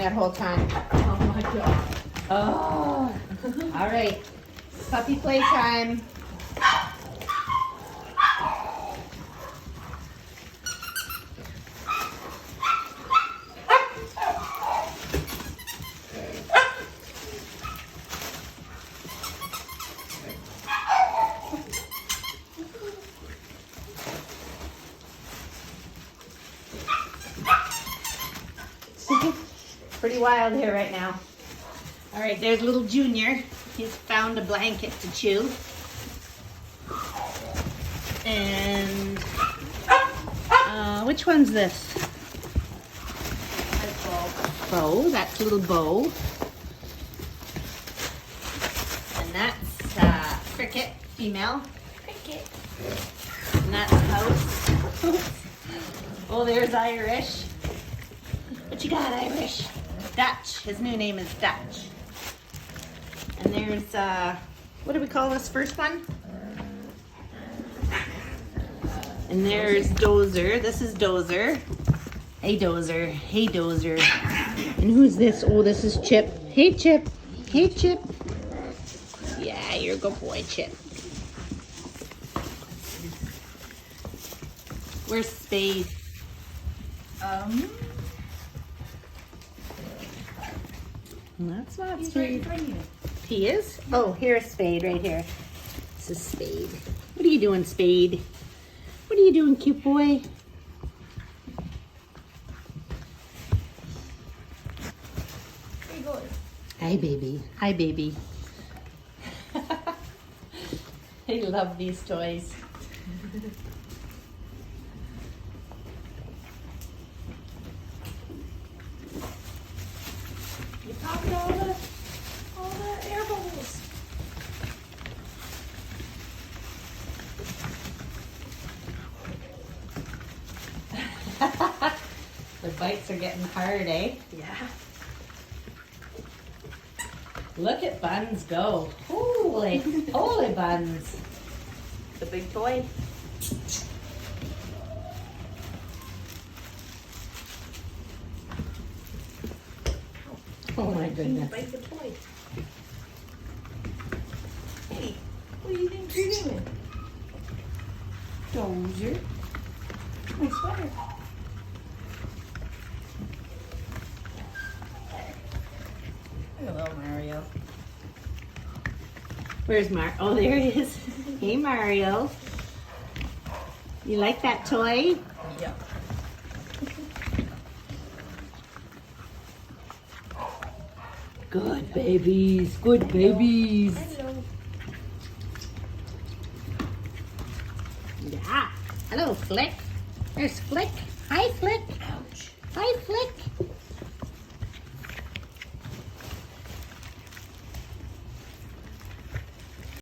that whole time. Oh my god. Oh, all right. Puppy playtime. Pretty wild here right now. All right, there's little Junior. He's found a blanket to chew. And which one's this? Bo. That's little Bo. And that's Cricket, female. Cricket. And that's House. Oh, there's Irish. What you got, Irish? Dutch. His new name is Dutch. And there's, what do we call this first one? And there's Dozer. This is Dozer. Hey, Dozer. Hey, Dozer. And who's this? Oh, this is Chip. Hey, Chip. Hey, Chip. Yeah, you're a good boy, Chip. Where's Spade? That's not Spade. He is? Oh, here's Spade right here. This is Spade. What are you doing, Spade? What are you doing, cute boy? Hi, baby. Hi, baby. I love these toys. You popped all the air bubbles. The bites are getting hard, eh? Yeah. Look at Buns go. Holy, holy Buns. The big boy. Oh my goodness. Bite the toy. Hey, what do you think you're doing? Dozer. My sweater. Look at little Mario. Where's Mar? Oh, there he is. Hey, Mario. You like that toy? Yeah. Good babies. Good babies. Hello. Yeah. Hello, Flick. There's Flick. Hi, Flick. Ouch. Hi, Flick.